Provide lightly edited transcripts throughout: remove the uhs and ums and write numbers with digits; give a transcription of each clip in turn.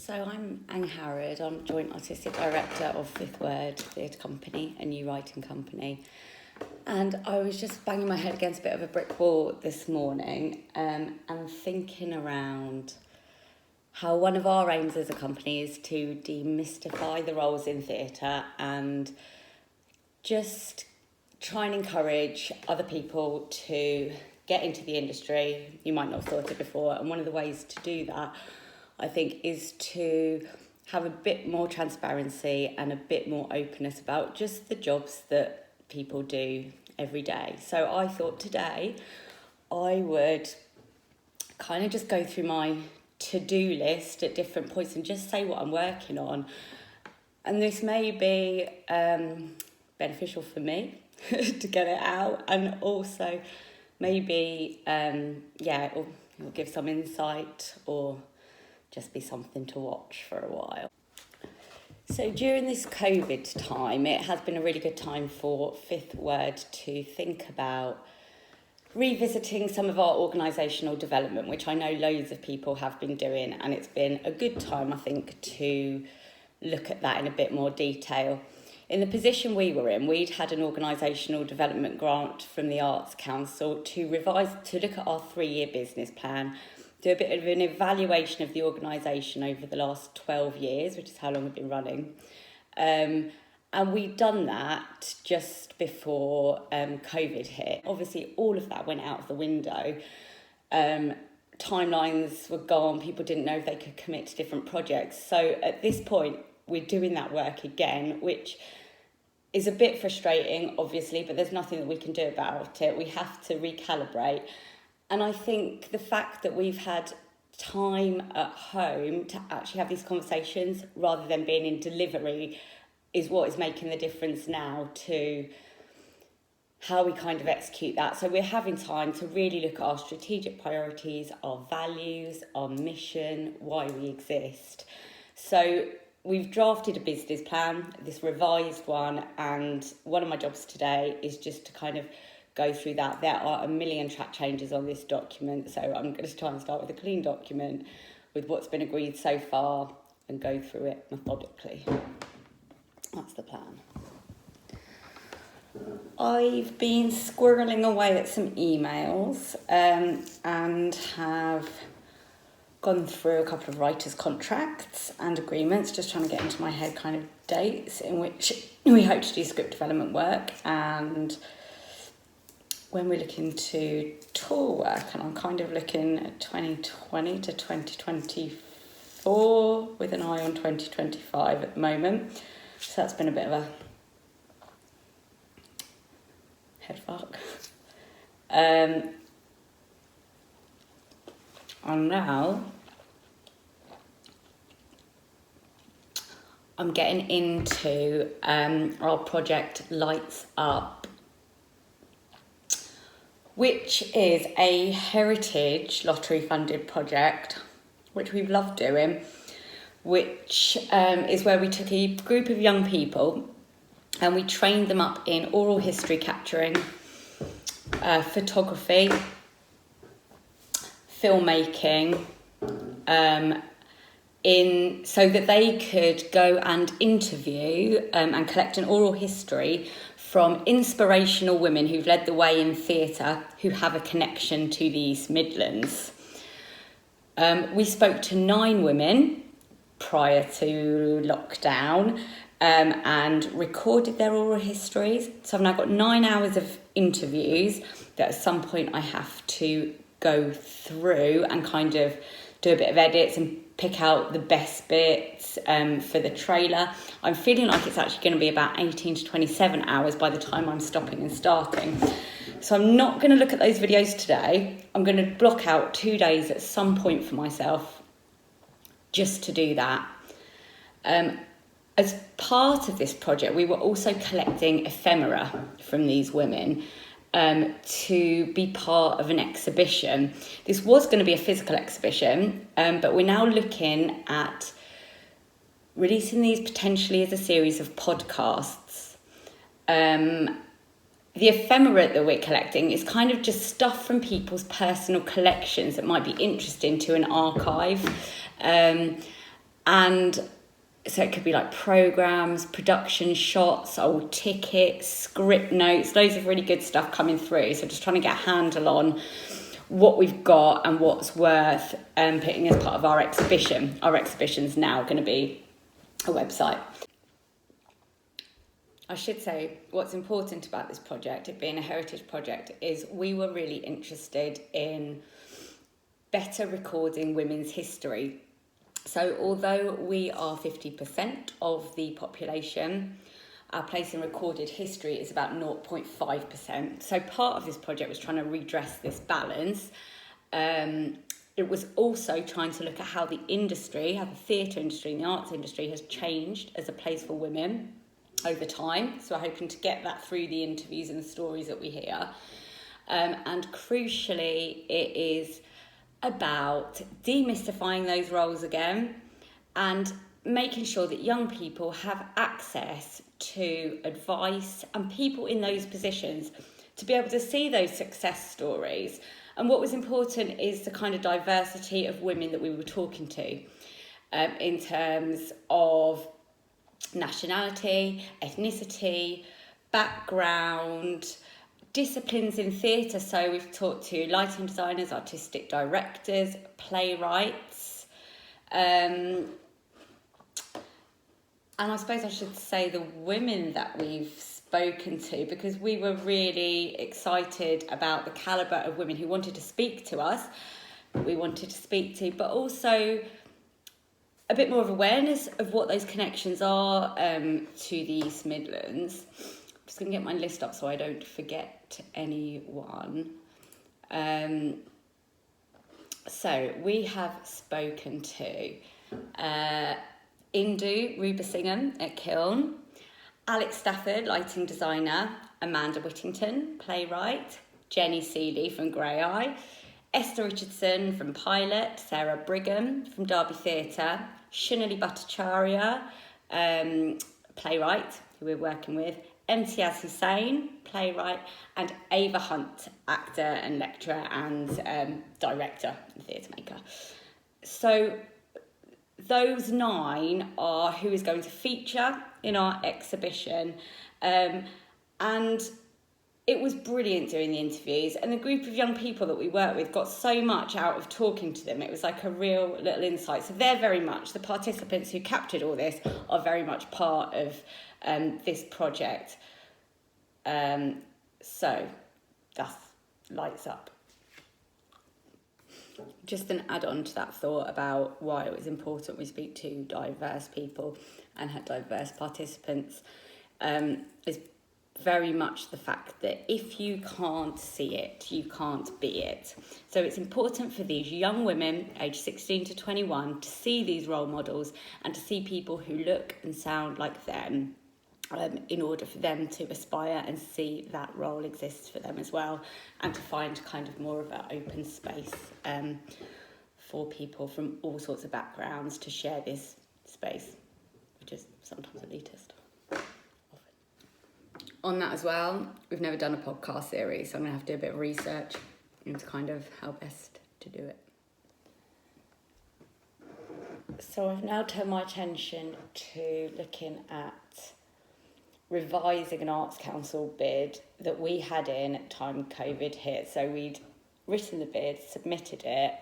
So I'm Ang Harrod. I'm Joint Artistic Director of Fifth Word Theatre Company, a new writing company. And I was just banging my head against a bit of a brick wall this morning and thinking around how one of our aims as a company is to demystify the roles in theatre and just try and encourage other people to get into the industry. You might not have thought it before. And one of the ways to do that, I think, is to have a bit more transparency and a bit more openness about just the jobs that people do every day. So I thought today I would kind of just go through my to-do list at different points and just say what I'm working on. And this may be beneficial for me to get it out, and also maybe, it'll give some insight or just be something to watch for a while. So during this COVID time, it has been a really good time for Fifth Word to think about revisiting some of our organisational development, which I know loads of people have been doing, and it's been a good time, I think, to look at that in a bit more detail. In the position we were in, we'd had an organisational development grant from the Arts Council to look at our 3-year business plan, do a bit of an evaluation of the organisation over the last 12 years, which is how long we've been running. And we'd done that just before COVID hit. Obviously, all of that went out of the window. Timelines were gone. People didn't know if they could commit to different projects. So at this point, we're doing that work again, which is a bit frustrating, obviously, but there's nothing that we can do about it. We have to recalibrate. And I think the fact that we've had time at home to actually have these conversations rather than being in delivery is what is making the difference now to how we kind of execute that. So we're having time to really look at our strategic priorities, our values, our mission, why we exist. So we've drafted a business plan, this revised one, and one of my jobs today is just to kind of go through that. There are a million track changes on this document, so I'm going to try and start with a clean document with what's been agreed so far and go through it methodically. That's the plan. I've been squirreling away at some emails and have gone through a couple of writers' contracts and agreements, just trying to get into my head kind of dates in which we hope to do script development work and when we're looking to tour work. And I'm kind of looking at 2020 to 2024 with an eye on 2025 at the moment. So that's been a bit of a head fuck. And now I'm getting into our project Lights Up, which is a heritage lottery funded project, which we've loved doing, which is where we took a group of young people and we trained them up in oral history capturing, photography, filmmaking, so that they could go and interview and collect an oral history from inspirational women who've led the way in theatre who have a connection to the East Midlands. We spoke to 9 women prior to lockdown and recorded their oral histories. So I've now got 9 hours of interviews that at some point I have to go through and kind of do a bit of edits and pick out the best bits for the trailer. I'm feeling like it's actually going to be about 18 to 27 hours by the time I'm stopping and starting. So I'm not going to look at those videos today. I'm going to block out 2 days at some point for myself just to do that. As part of this project, we were also collecting ephemera from these women to be part of an exhibition. This was going to be a physical exhibition, but we're now looking at releasing these potentially as a series of podcasts. The ephemera that we're collecting is kind of just stuff from people's personal collections that might be interesting to an archive. And so it could be like programmes, production shots, old tickets, script notes, loads of really good stuff coming through. So just trying to get a handle on what we've got and what's worth putting as part of our exhibition. Our exhibition's now going to be a website. I should say what's important about this project, it being a heritage project, is we were really interested in better recording women's history. So although we are 50% of the population, our place in recorded history is about 0.5%. So part of this project was trying to redress this balance. It was also trying to look at how the industry, how the theatre industry and the arts industry has changed as a place for women over time. So we're hoping to get that through the interviews and the stories that we hear. And crucially, it is about demystifying those roles again and making sure that young people have access to advice and people in those positions to be able to see those success stories. And what was important is the kind of diversity of women that we were talking to in terms of nationality, ethnicity, background, disciplines in theatre. So we've talked to lighting designers, artistic directors, playwrights, and I suppose I should say the women that we've spoken to, because we were really excited about the calibre of women who wanted to speak to us, that we wanted to speak to, but also a bit more of awareness of what those connections are to the East Midlands. I'm just going to get my list up so I don't forget anyone. So we have spoken to Indu Rubasingham at Kiln, Alex Stafford, lighting designer, Amanda Whittington, playwright, Jenny Seeley from Grey Eye, Esther Richardson from Pilot, Sarah Brigham from Derby Theatre, Shunali Bhattacharya, playwright, who we're working with, Imtiaz Hussain, playwright, and Ava Hunt, actor and lecturer and director and theatre maker. So those 9 are who is going to feature in our exhibition. And it was brilliant doing the interviews, and the group of young people that we work with got so much out of talking to them. It was like a real little insight. So they're very much, the participants who captured all this are very much part of this project. So that's lights up. Just an add-on to that thought about why it was important we speak to diverse people and had diverse participants is very much the fact that if you can't see it, you can't be it. So it's important for these young women, aged 16 to 21, to see these role models and to see people who look and sound like them in order for them to aspire and see that role exists for them as well, and to find kind of more of an open space for people from all sorts of backgrounds to share this space, which is sometimes elitist. On that as well, we've never done a podcast series, so I'm going to have to do a bit of research into kind of how best to do it. So I've now turned my attention to looking at revising an Arts Council bid that we had in at the time COVID hit. So we'd written the bid, submitted it,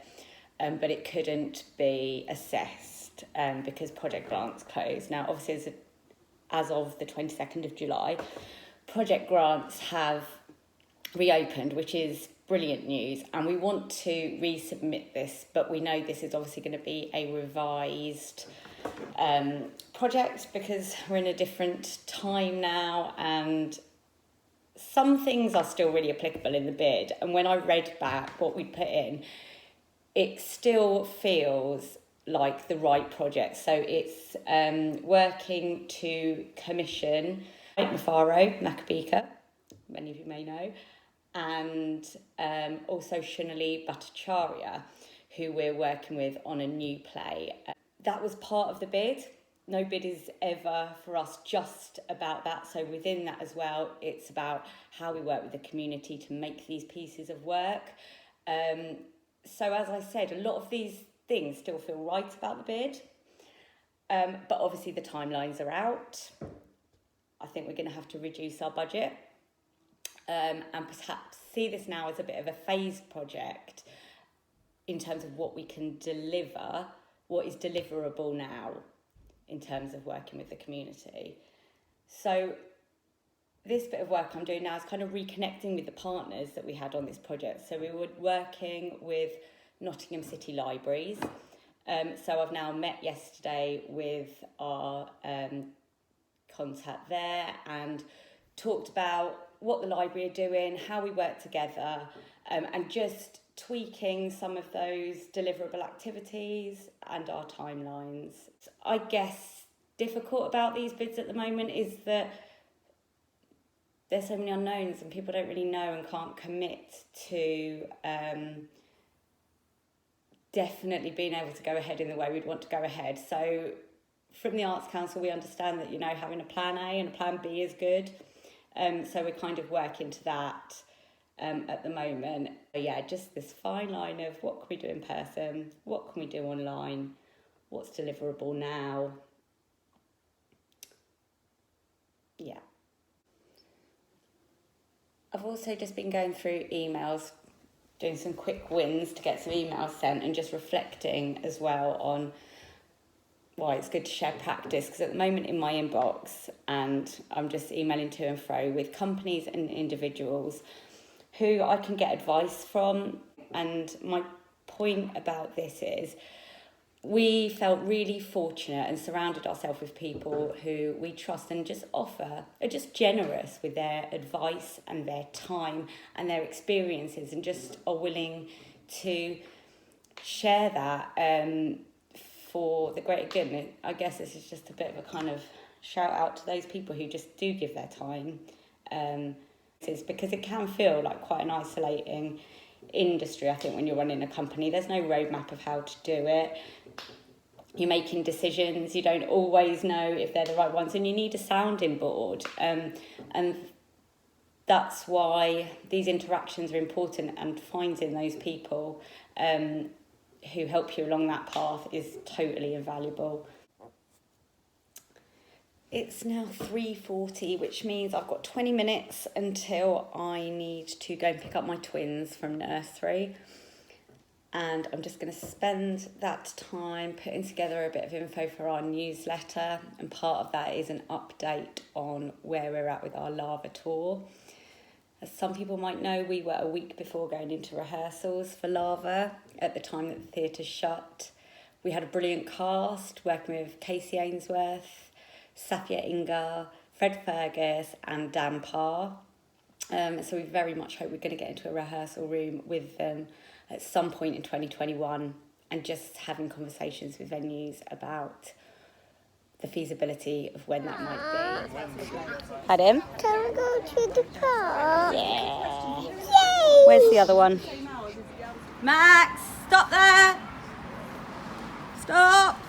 but it couldn't be assessed because project grants closed. Now, obviously, as of the 22nd of July, project grants have reopened, which is brilliant news, and we want to resubmit this, but we know this is obviously going to be a revised project because we're in a different time now, and some things are still really applicable in the bid. And when I read back what we put in, it still feels like the right project. So it's working to commission Mafaro Makabika, many of you may know, and also Shunali Bhattacharya, who we're working with on a new play. That was part of the bid. No bid is ever for us just about that. So within that as well, it's about how we work with the community to make these pieces of work. So as I said, a lot of these things still feel right about the bid. But obviously the timelines are out. I think we're going to have to reduce our budget and perhaps see this now as a bit of a phased project in terms of what we can deliver, what is deliverable now in terms of working with the community. So this bit of work I'm doing now is kind of reconnecting with the partners that we had on this project. So we were working with Nottingham City Libraries. So I've now met yesterday with our contact there and talked about what the library are doing, how we work together, and just tweaking some of those deliverable activities and our timelines. I guess difficult about these bids at the moment is that there's so many unknowns and people don't really know and can't commit to definitely being able to go ahead in the way we'd want to go ahead. So from the Arts Council, we understand that, having a plan A and a plan B is good. So we're kind of working to that at the moment. But yeah, just this fine line of what can we do in person, what can we do online, what's deliverable now. Yeah. I've also just been going through emails, doing some quick wins to get some emails sent and just reflecting as well on why it's good to share practice, because at the moment in my inbox, and I'm just emailing to and fro with companies and individuals who I can get advice from. And my point about this is we felt really fortunate and surrounded ourselves with people who we trust and just are just generous with their advice and their time and their experiences, and just are willing to share that for the greater good. And I guess this is just a bit of a kind of shout out to those people who just do give their time. It's because it can feel like quite an isolating industry, I think, when you're running a company. There's no roadmap of how to do it. You're making decisions, you don't always know if they're the right ones, and you need a sounding board. And that's why these interactions are important, and finding those people who help you along that path is totally invaluable. It's now 3:40, which means I've got 20 minutes until I need to go and pick up my twins from nursery. And I'm just going to spend that time putting together a bit of info for our newsletter. And part of that is an update on where we're at with our Lava tour. As some people might know, we were a week before going into rehearsals for Lava at the time that the theatre shut. We had a brilliant cast working with Casey Ainsworth, Safia Ingar, Fred Fergus and Dan Parr. So we very much hope we're going to get into a rehearsal room with them at some point in 2021 and just having conversations with venues about the feasibility of when that might be. Pardon? Can we go to the park? Yeah. Yay! Where's the other one? Max, stop there! Stop!